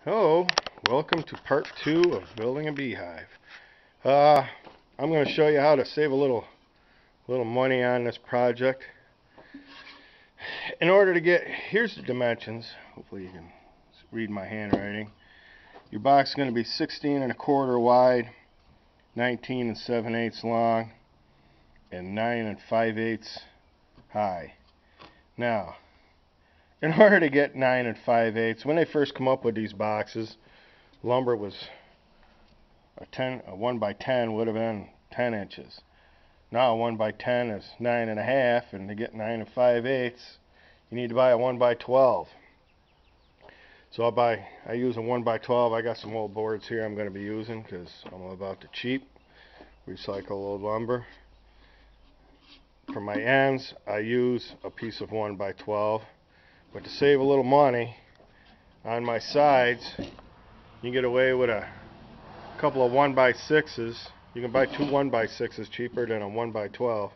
Hello, welcome to part 2 of building a beehive. I'm going to show you how to save a little money on this project. In order to get, here's the dimensions. Hopefully you can read my handwriting. Your box is going to be 16 1/4 wide, 19 7/8 long, and 9 5/8 high. Now, in order to get 9 5/8, when they first come up with these boxes, lumber was a 1 by 10 would have been 10 inches. Now a 1 by 10 is 9 1/2, and to get 9 5/8, you need to buy a 1 by 12. So I use a 1 by 12. I got some old boards here I'm going to be using because I'm about to cheap recycle old lumber. For my ends, I use a piece of 1 by 12. But to save a little money on my sides, you can get away with a couple of 1 by 6s. You can buy 2 1 by 6s cheaper than a 1 by 12.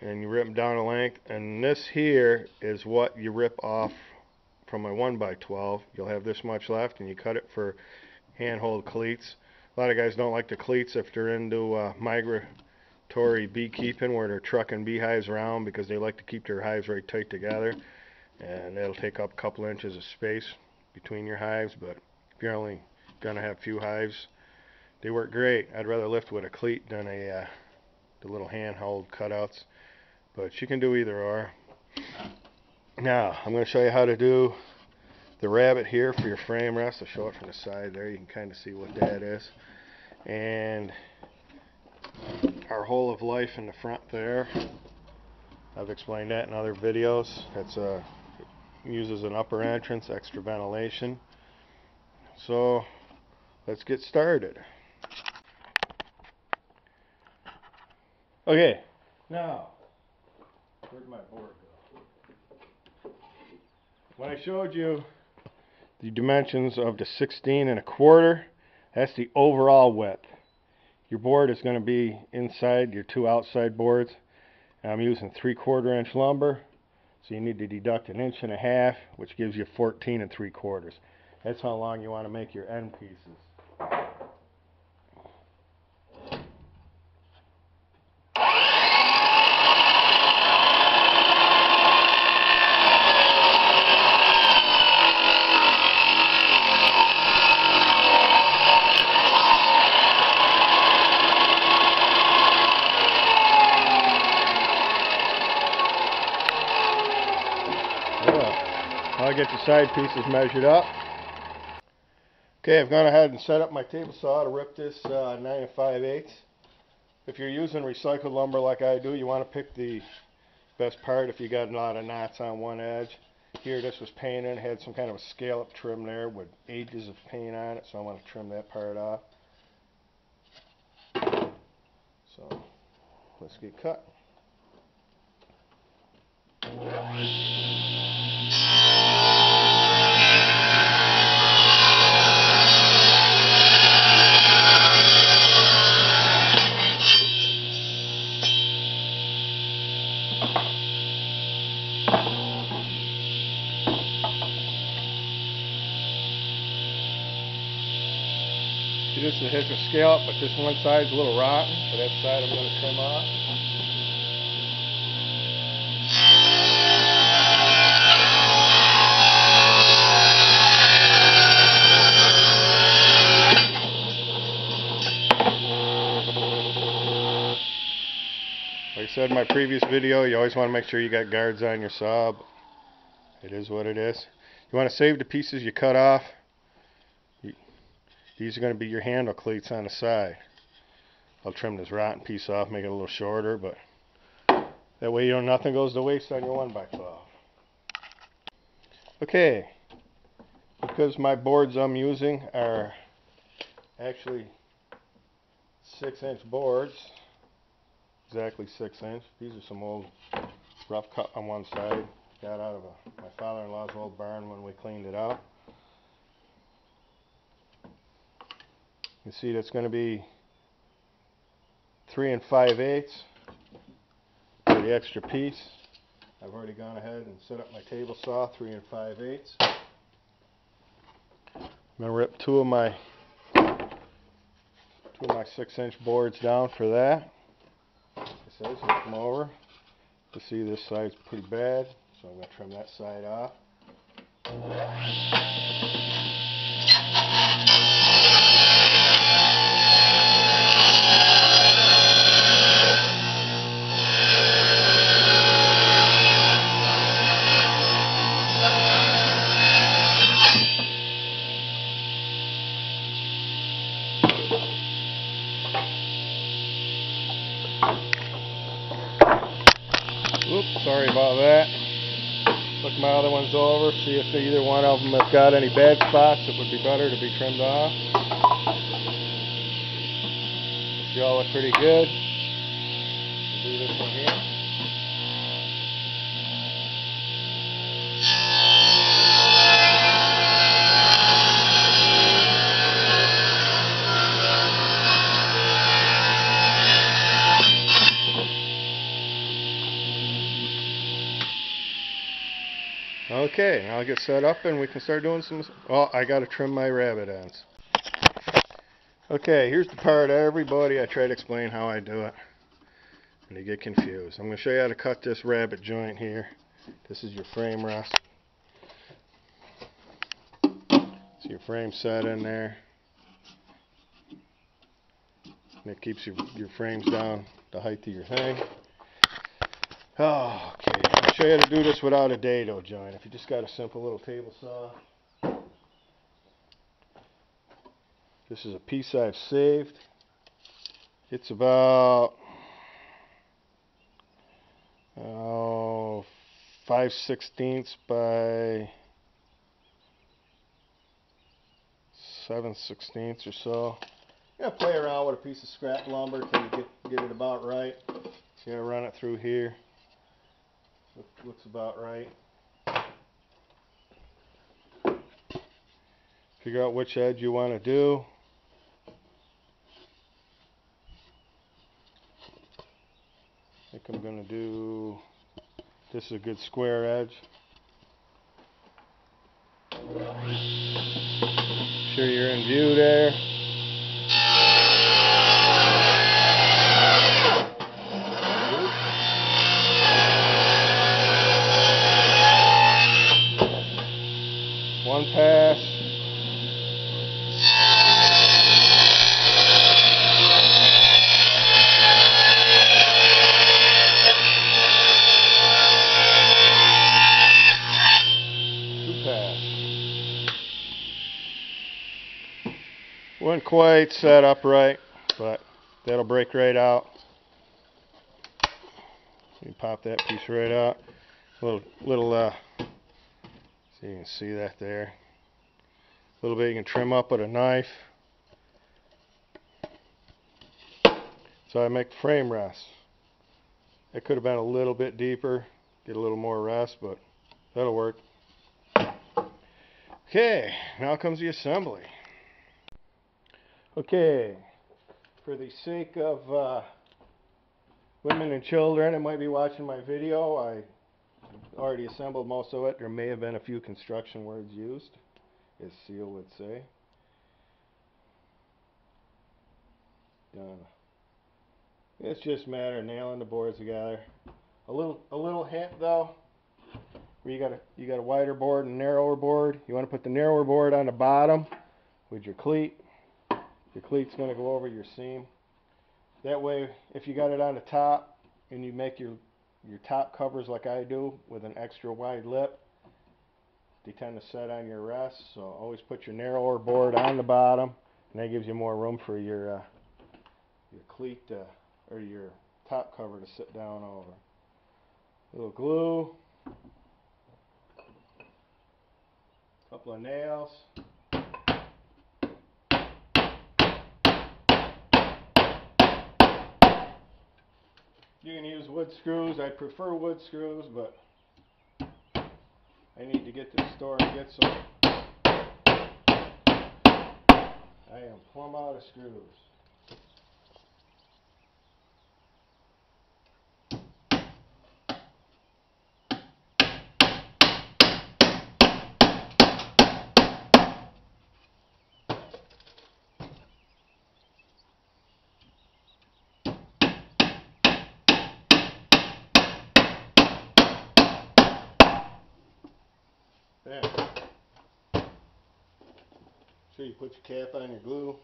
And you rip them down a length. And this here is what you rip off from a 1 by 12. You'll have this much left, and you cut it for handhold cleats. A lot of guys don't like the cleats if they're into migratory beekeeping, where they're trucking beehives around, because they like to keep their hives very tight together. And it'll take up a couple inches of space between your hives. But if you're only going to have a few hives, they work great. I'd rather lift with a cleat than the little handhold cutouts. But you can do either or. Now, I'm going to show you how to do the rabbit here for your frame rest. I'll show it from the side there. You can kind of see what that is. And our hole of life in the front there. I've explained that in other videos. That's uses an upper entrance, extra ventilation. So let's get started. Okay, now where'd my board go? When I showed you the dimensions of the 16 1/4, that's the overall width. Your board is going to be inside your 2 outside boards. I'm using 3/4 inch lumber. So you need to deduct 1 1/2 inches, which gives you 14 3/4. That's how long you want to make your end pieces. I'll get the side pieces measured up. Okay, I've gone ahead and set up my table saw to rip this 9 5/8. If you're using recycled lumber like I do, you want to pick the best part if you got a lot of knots on one edge. Here, this was painted, had some kind of a scallop trim there with ages of paint on it, so I want to trim that part off. So let's get cut. This will hit the scallop, but this one side's a little rotten, so that side I'm going to trim off. Like I said in my previous video, you always want to make sure you got guards on your saw. It is what it is. You want to save the pieces you cut off. These are going to be your handle cleats on the side. I'll trim this rotten piece off, make it a little shorter, but that way nothing goes to waste on your 1 by 12. Okay, because my boards I'm using are actually 6-inch boards, exactly 6 inch. These are some old rough cut on one side, got out of my father-in-law's old barn when we cleaned it out. You see that's going to be 3 5/8 for the extra piece. I've already gone ahead and set up my table saw, 3 5/8. I'm going to rip two of my 6-inch boards down for that. Like I said, flip them over. You see this side's pretty bad, so I'm going to trim that side off. Oops, sorry about that. Look my other ones over, see if either one of them have got any bad spots that would be better to be trimmed off. They all look pretty good. We'll do this one here. Okay, now I'll get set up and we can start doing some... Oh, I got to trim my rabbit ends. Okay, here's the part everybody I try to explain how I do it, and they get confused. I'm going to show you how to cut this rabbit joint here. This is your frame rest. So your frame set in there. And it keeps your frames down the height of your thing. Oh, okay, I'll show you how to do this without a dado joint. If you just got a simple little table saw. This is a piece I've saved. It's about 5/16 by 7/16 or so. You gotta play around with a piece of scrap lumber till you get it about right. So you gotta run it through here. Looks about right. Figure out which edge you want to do. I think I'm going to do, this is a good square edge. Sure you're in view there. One pass. Wasn't quite set up right, but that'll break right out. You pop that piece right out. Little so you can see that there. A little bit you can trim up with a knife. So I make the frame rest. It could have been a little bit deeper, get a little more rest, but that'll work. Okay, now comes the assembly. Okay, for the sake of women and children that might be watching my video, I already assembled most of it. There may have been a few construction words used, as Seal would say. Done. It's just a matter of nailing the boards together. A little hint though, where you got a wider board and narrower board. You want to put the narrower board on the bottom with your cleat. Your cleat's going to go over your seam. That way, if you got it on the top and you make your top covers like I do with an extra wide lip, they tend to set on your rest. So always put your narrower board on the bottom, and that gives you more room for your cleat or your top cover to sit down over. A little glue, a couple of nails. You can use wood screws. I prefer wood screws, but I need to get to the store and get some. I am plumb out of screws. sure you put your cap on your glue.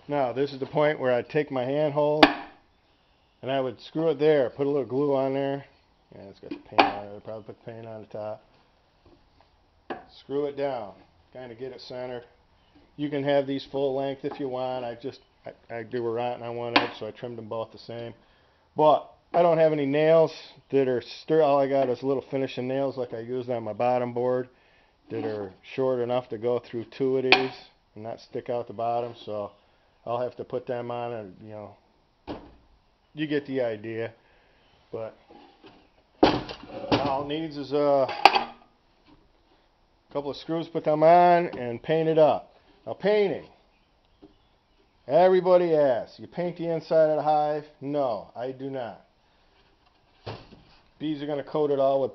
Now this is the point where I'd take my handhold and I would screw it there, put a little glue on there. Yeah, it's got the paint on it. I'd probably put the paint on the top. Screw it down, kind of get it centered. You can have these full length if you want. They were rotten on one edge, so I trimmed them both the same. But I don't have any nails that are all I got is little finishing nails like I used on my bottom board that are short enough to go through two of these and not stick out the bottom. So I'll have to put them on, and you get the idea. But all it needs is a couple of screws, put them on, and paint it up. Now painting. Everybody asks, you paint the inside of the hive? No, I do not. Bees are going to coat it all with